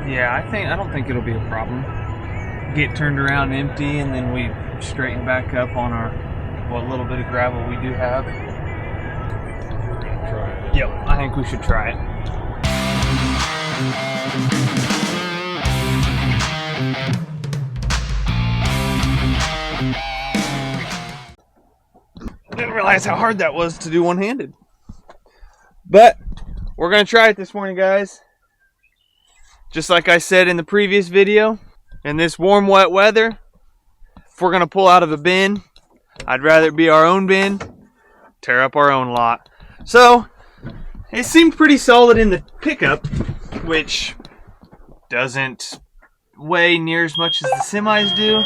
Yeah, I don't think it'll be a problem. Get turned around empty, and then we straighten back up on our what little bit of gravel we do have. We're gonna try it. Yep, I think we should try it. Didn't realize how hard that was to do one-handed. But we're gonna try it this morning, guys. Just like I said in the previous video, in this warm, wet weather, if we're gonna pull out of a bin, I'd rather it be our own bin, tear up our own lot. So it seemed pretty solid in the pickup, which doesn't weigh near as much as the semis do,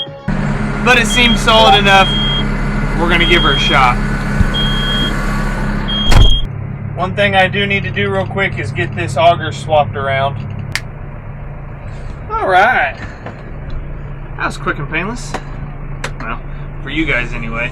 but it seems solid enough. We're gonna give her a shot. One thing I do need to do real quick is get this auger swapped around. All right, that was quick and painless. Well, for you guys anyway.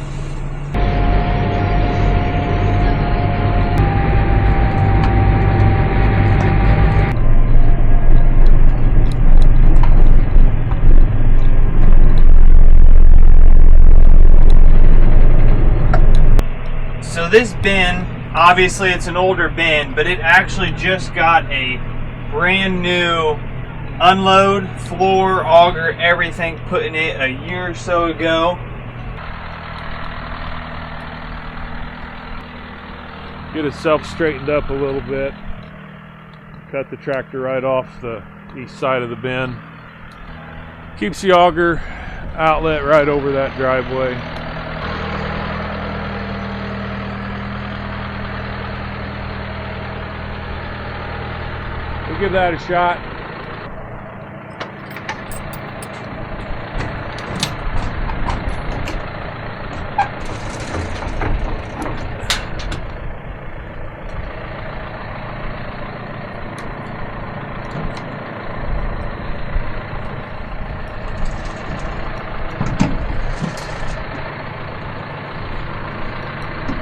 So this bin, obviously it's an older bin, but it actually just got a brand new unload, floor, auger, everything put in it a year or so ago. Get itself straightened up a little bit. Cut the tractor right off the east side of the bin. Keeps the auger outlet right over that driveway. We'll give that a shot.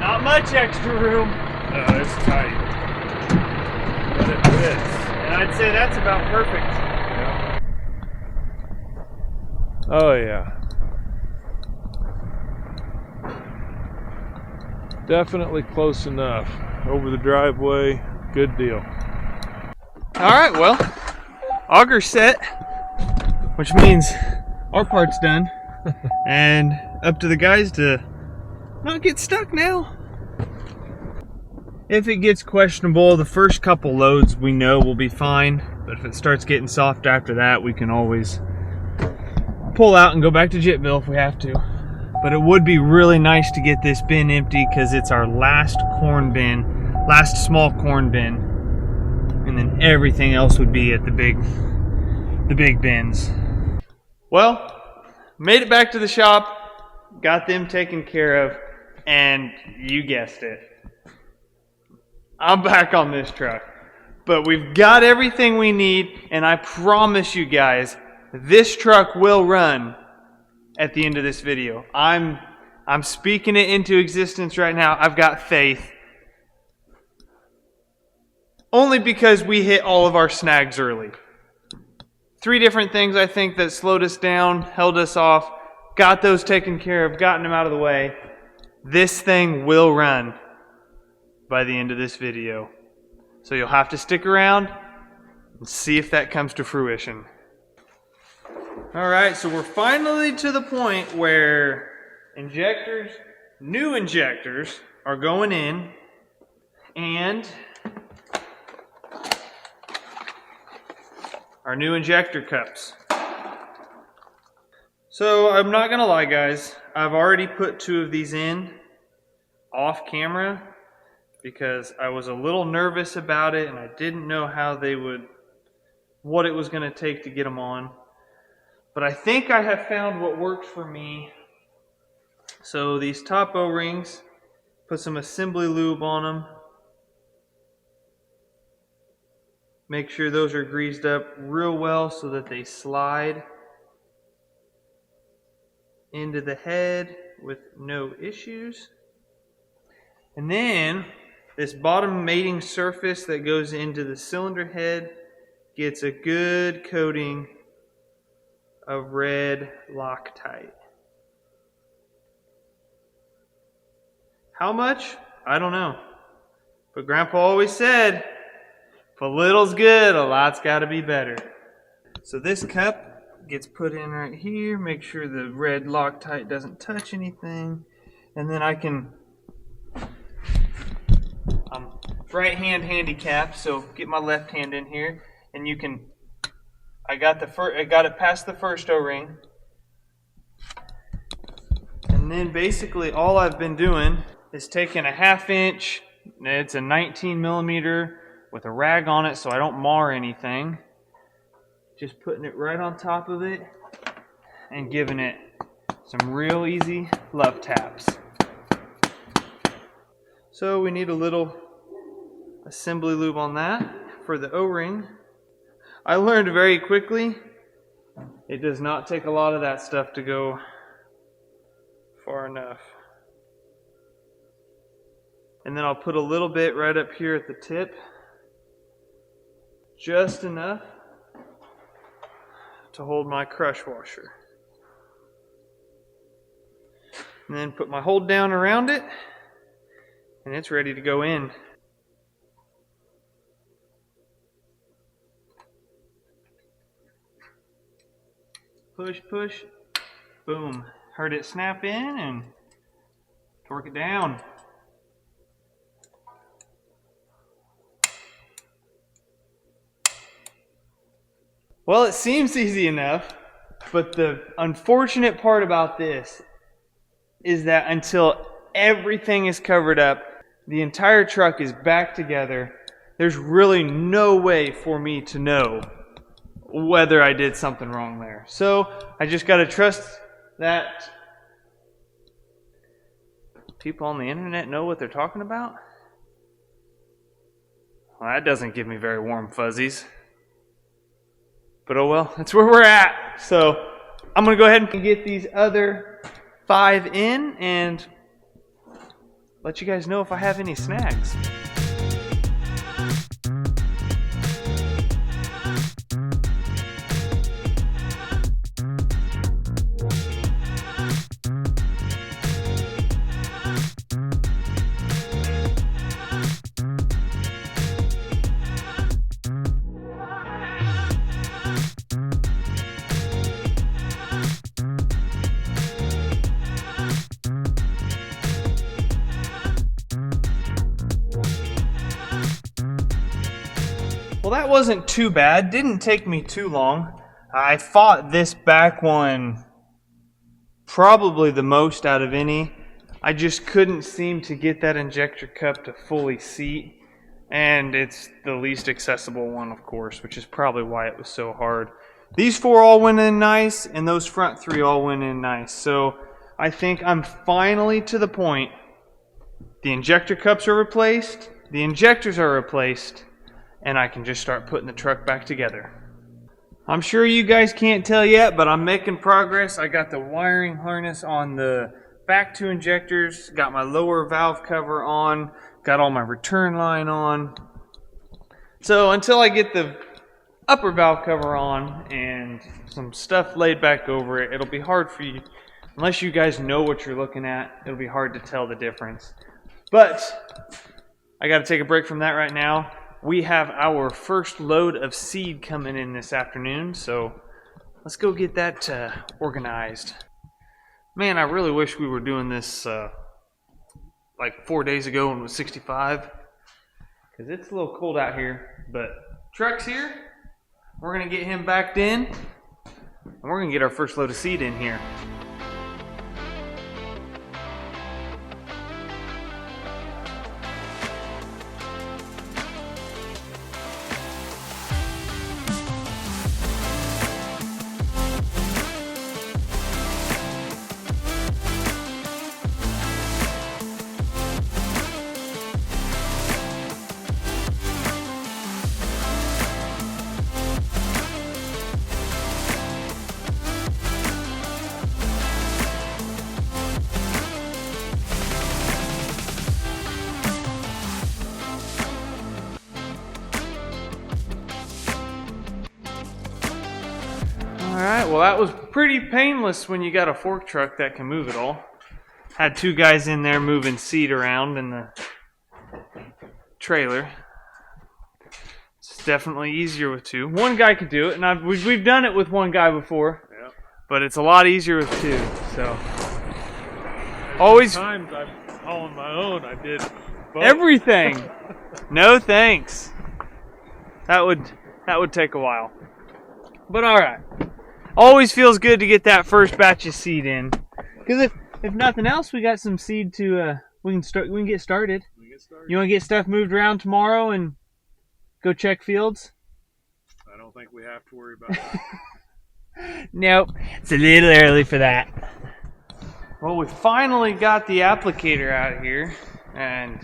Not much extra room. No, it's tight. But it fits. And I'd say that's about perfect. Yeah. Oh yeah. Definitely close enough. Over the driveway, good deal. Alright, well, auger's set, which means our part's done. And up to the guys to not get stuck now. If it gets questionable, the first couple loads we know will be fine, but if it starts getting soft after that, we can always pull out and go back to Jitville if we have to. But it would be really nice to get this bin empty because it's our last corn bin, last small corn bin, and then everything else would be at the big bins. Well, made it back to the shop, got them taken care of, and you guessed it, I'm back on this truck. But we've got everything we need, and I promise you guys, this truck will run at the end of this video. I'm speaking it into existence right now. I've got faith. Only because we hit all of our snags early. 3 different things I think that slowed us down, held us off, got those taken care of, gotten them out of the way. This thing will run by the end of this video. So you'll have to stick around and see if that comes to fruition. Alright, so we're finally to the point where injectors, new injectors, are going in, and our new injector cups. So I'm not gonna lie, guys, I've already put 2 of these in off camera because I was a little nervous about it and I didn't know how they would, what it was gonna take to get them on. But I think I have found what works for me. So these top O-rings, put some assembly lube on them. Make sure those are greased up real well so that they slide into the head with no issues. And then this bottom mating surface that goes into the cylinder head gets a good coating of red Loctite. How much? I don't know. But Grandpa always said, if a little's good, a lot's got to be better. So this cup gets put in right here. Make sure the red Loctite doesn't touch anything. And then I can, I'm right hand handicapped, so get my left hand in here. And you can, I got it past the first O-ring. And then basically all I've been doing is taking a 1/2 inch, it's a 19 millimeter with a rag on it so I don't mar anything. Just putting it right on top of it and giving it some real easy love taps. So we need a little assembly lube on that for the O-ring. I learned very quickly it does not take a lot of that stuff to go far enough. And then I'll put a little bit right up here at the tip, just enough to hold my crush washer. And then put my hold down around it, and it's ready to go in. Push, push, boom. Heard it snap in and torque it down. Well, it seems easy enough, but the unfortunate part about this is that until everything is covered up, the entire truck is back together, there's really no way for me to know whether I did something wrong there. So I just got to trust that people on the internet know what they're talking about. Well, that doesn't give me very warm fuzzies. But oh well, that's where we're at. So I'm going to go ahead and get these other 5 in and let you guys know if I have any snags. Well, that wasn't too bad. Didn't take me too long. I fought this back one probably the most out of any. I just couldn't seem to get that injector cup to fully seat. And it's the least accessible one, of course, which is probably why it was so hard. These 4 all went in nice, and those front 3 all went in nice. So I think I'm finally to the point. The injector cups are replaced, the injectors are replaced, and I can just start putting the truck back together. I'm sure you guys can't tell yet, but I'm making progress. I got the wiring harness on the back 2 injectors, got my lower valve cover on, got all my return line on. So until I get the upper valve cover on and some stuff laid back over it, it'll be hard for you, unless you guys know what you're looking at, it'll be hard to tell the difference. But I got to take a break from that right now. We have our first load of seed coming in this afternoon, so let's go get that organized. Man, I really wish we were doing this like 4 days ago when it was 65, because it's a little cold out here. But truck's here, we're going to get him backed in, and we're going to get our first load of seed in here. Alright, well that was pretty painless when you got a fork truck that can move it all. Had 2 guys in there moving seed around in the trailer. It's definitely easier with 2. 1 guy could do it, and we've done it with 1 guy before. Yeah. But it's a lot easier with 2. So always times I'm hauling my own. I did both. Everything. No thanks. That would take a while. But all right. Always feels good to get that first batch of seed in. Because if nothing else, we got some seed to we can get started. You want to get stuff moved around tomorrow and go check fields? I don't think we have to worry about that. Nope. It's a little early for that. Well, we finally got the applicator out here, and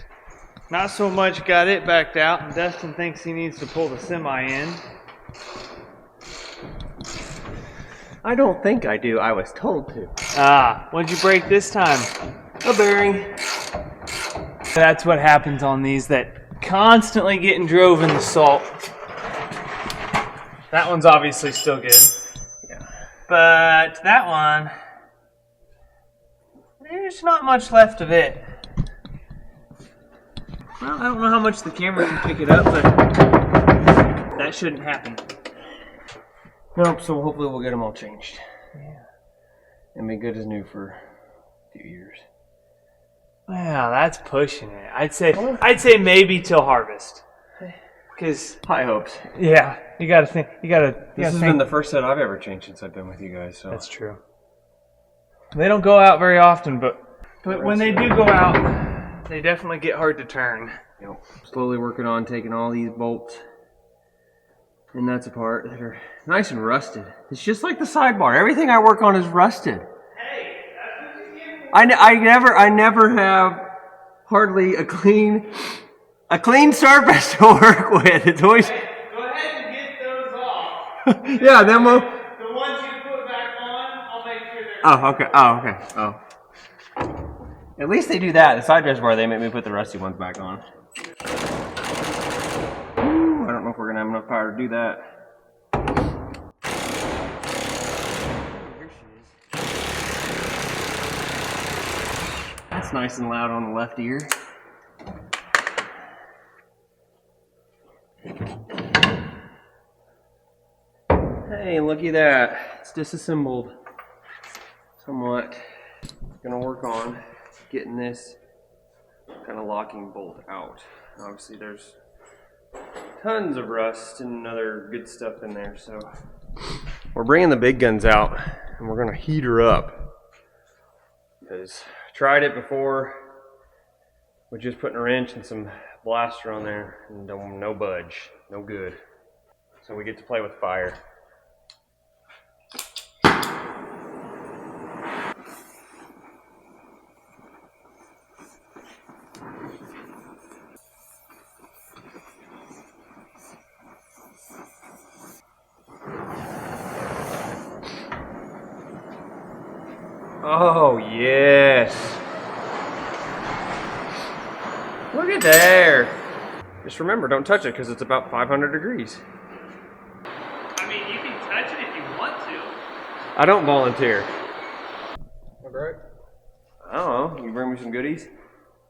not so much got it backed out, and Dustin thinks he needs to pull the semi in. I don't think I do. I was told to. Ah, what'd you break this time? A bearing. That's what happens on these that constantly getting drove in the salt. That one's obviously still good. Yeah. But that one, there's not much left of it. Well, I don't know how much the camera can pick it up, but that shouldn't happen. Nope, so hopefully we'll get them all changed. Yeah. And be good as new for a few years. Wow, that's pushing it. I'd say maybe till harvest. Cause high hopes. Yeah, you gotta think. This has been the first set I've ever changed since I've been with you guys. So that's true. They don't go out very often, but when they do go out, they definitely get hard to turn. Yep. Slowly working on taking all these bolts and nuts apart that are nice and rusted. It's just like the sidebar. Everything I work on is rusted. Hey, that's what you get for. I never have hardly a clean surface to work with. It's always. Hey, go ahead and get those off. Yeah, then we'll. The ones you put back on, I'll make sure they're. Oh, okay. Oh, okay. Oh. At least they do that. The side dress bar, they make me put the rusty ones back on. Ooh, I don't know if we're gonna have enough power to do that. Here she is. That's nice and loud on the left ear. Hey, looky at that. It's disassembled somewhat. Gonna work on getting this kind of locking bolt out. Obviously there's tons of rust and other good stuff in there, so we're bringing the big guns out and we're gonna heat her up, because I tried it before with just putting a wrench and some blaster on there and no budge, no good. So we get to play with fire. Oh, yes. Look at there. Just remember, don't touch it because it's about 500 degrees. I mean, you can touch it if you want to. I don't volunteer. All right. I don't know. You bring me some goodies?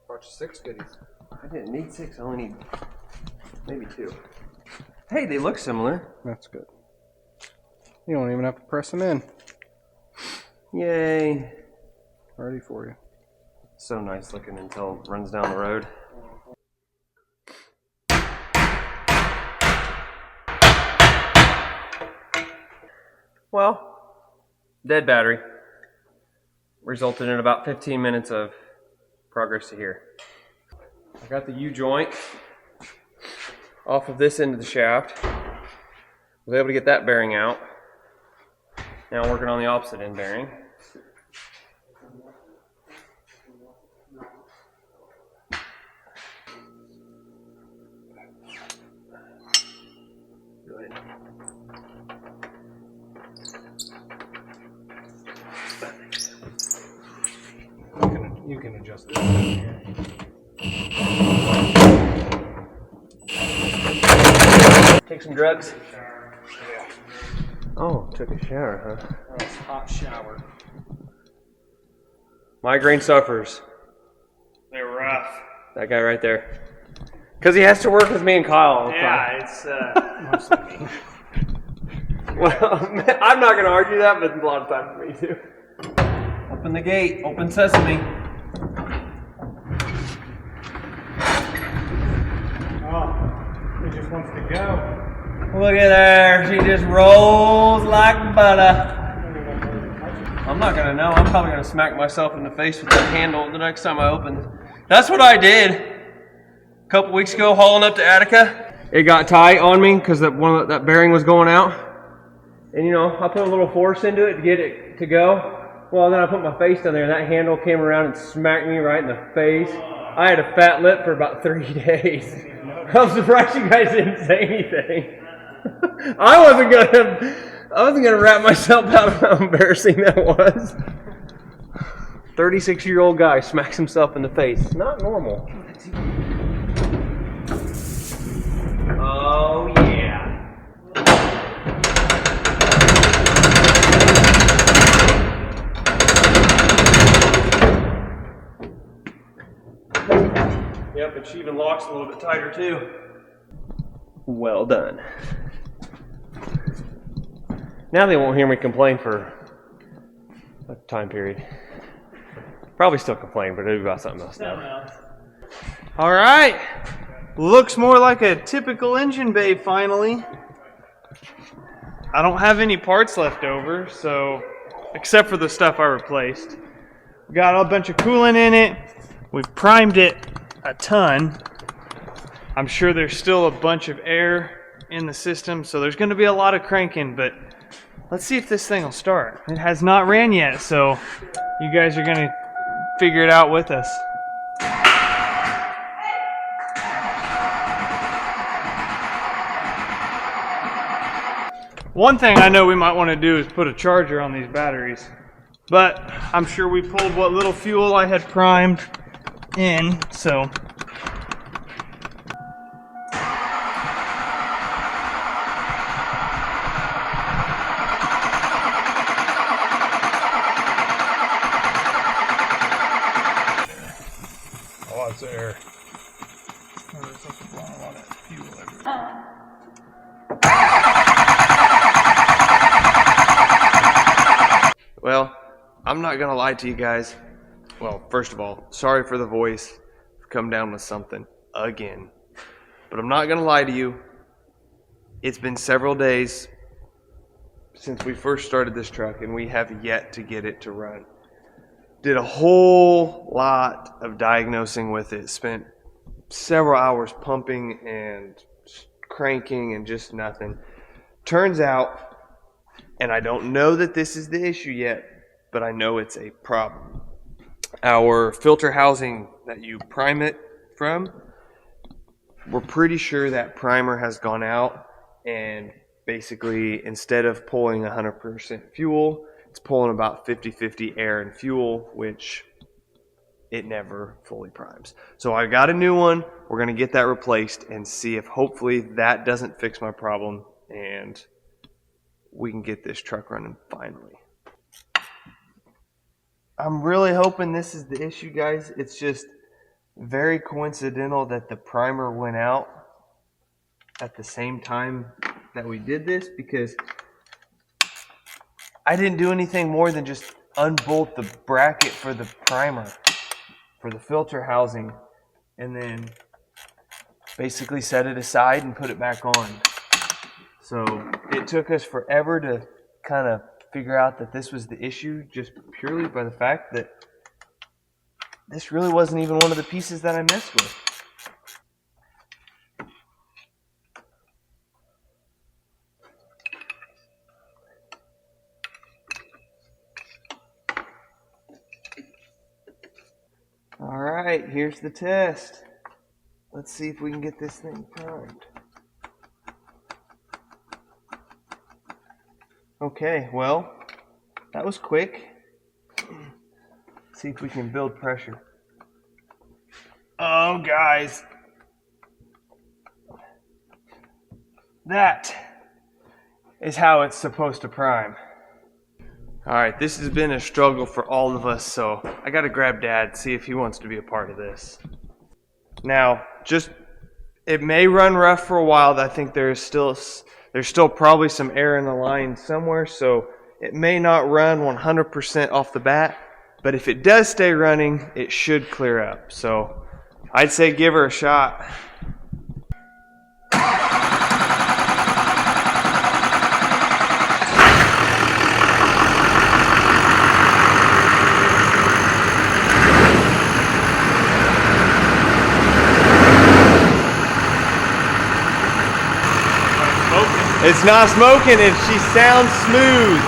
Brought you 6 goodies. I didn't need 6. I only need maybe 2. Hey, they look similar. That's good. You don't even have to press them in. Yay. Ready for you. So nice looking until it runs down the road. Well, dead battery. Resulted in about 15 minutes of progress to here. I got the U-joint off of this end of the shaft. Was able to get that bearing out. Now working on the opposite end bearing. Good. You can adjust this. Take some drugs. Oh, took a shower, huh? That was a hot shower. Migraine suffers. They're rough. That guy right there. Because he has to work with me and Kyle all the time. Yeah, it's mostly me. Well, I'm not going to argue that, but a lot of times for me too. Open the gate. Open sesame. Oh, he just wants to go. Look at there. She just rolls like butter. I'm not going to know. I'm probably going to smack myself in the face with that handle the next time I open. That's what I did a couple weeks ago hauling up to Attica. It got tight on me because that bearing was going out. And you know, I put a little force into it to get it to go. Well, then I put my face down there and that handle came around and smacked me right in the face. I had a fat lip for about 3 days. I'm surprised you guys didn't say anything. I wasn't gonna wrap myself out of how embarrassing that was. 36-year-old guy smacks himself in the face. Not normal. Oh yeah. Yep, and she even locks a little bit tighter too. Well done. Now they won't hear me complain for a time period. Probably still complain, but it'll be about something else now. All right. Looks more like a typical engine bay finally. I don't have any parts left over, so except for the stuff I replaced. We got a bunch of coolant in it. We've primed it a ton. I'm sure there's still a bunch of air in the system, so there's going to be a lot of cranking, but let's see if this thing will start. It has not ran yet, so you guys are going to figure it out with us. One thing I know we might want to do is put a charger on these batteries, but I'm sure we pulled what little fuel I had primed in, so. Oh, it's air. Well, I'm not gonna lie to you guys. Well, first of all, sorry for the voice. I've come down with something again. But I'm not gonna lie to you. It's been several days since we first started this truck and we have yet to get it to run. Did a whole lot of diagnosing with it. Spent several hours pumping and cranking and just nothing. Turns out, and I don't know that this is the issue yet, but I know it's a problem. Our filter housing that you prime it from, we're pretty sure that primer has gone out, and basically instead of pulling 100% fuel, it's pulling about 50-50 air and fuel, which it never fully primes. So I got a new one. We're going to get that replaced and see if hopefully that doesn't fix my problem and we can get this truck running finally. I'm really hoping this is the issue, guys. It's just very coincidental that the primer went out at the same time that we did this, because I didn't do anything more than just unbolt the bracket for the primer, for the filter housing, and then basically set it aside and put it back on. So it took us forever to kind of figure out that this was the issue, just purely by the fact that this really wasn't even one of the pieces that I messed with. All right, here's the test. Let's see if we can get this thing primed. Okay, well, that was quick. Let's see if we can build pressure. Oh, guys. is how it's supposed to prime. Alright, this has been a struggle for all of us, so I gotta grab Dad, see if he wants to be a part of this. Now, it may run rough for a while. I think there's still probably some air in the line somewhere, so it may not run 100% off the bat, but if it does stay running, it should clear up. So I'd say give her a shot. It's not smoking and she sounds smooth.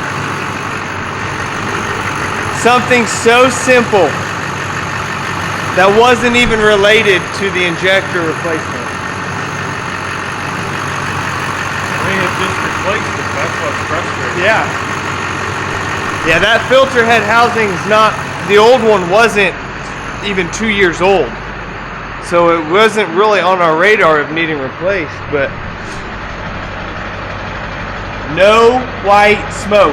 Something so simple that wasn't even related to the injector replacement. I mean, it just replaced it. That's what's frustrating. Yeah. Yeah, that filter head housing's not, the old one wasn't even 2 years old. So it wasn't really on our radar of needing replaced, but no white smoke.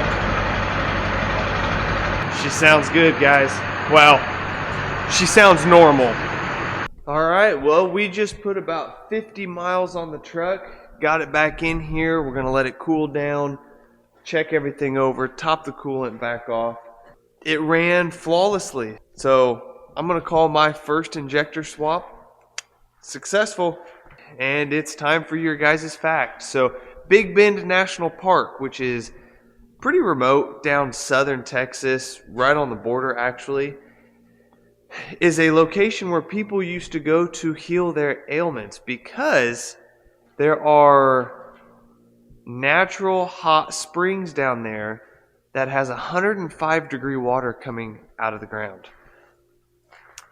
She sounds good, guys. Well, she sounds normal. Alright, well, we just put about 50 miles on the truck. Got it back in here. We're going to let it cool down. Check everything over. Top the coolant back off. It ran flawlessly. So I'm going to call my first injector swap successful. And it's time for your guys' fact. So Big Bend National Park, which is pretty remote down southern Texas, right on the border actually, is a location where people used to go to heal their ailments because there are natural hot springs down there that has 105-degree water coming out of the ground.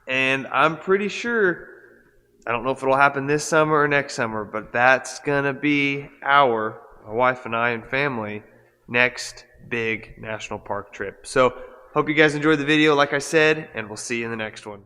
And I'm pretty sure, I don't know if it'll happen this summer or next summer, but that's gonna be my wife and I and family, next big national park trip. So hope you guys enjoyed the video, like I said, and we'll see you in the next one.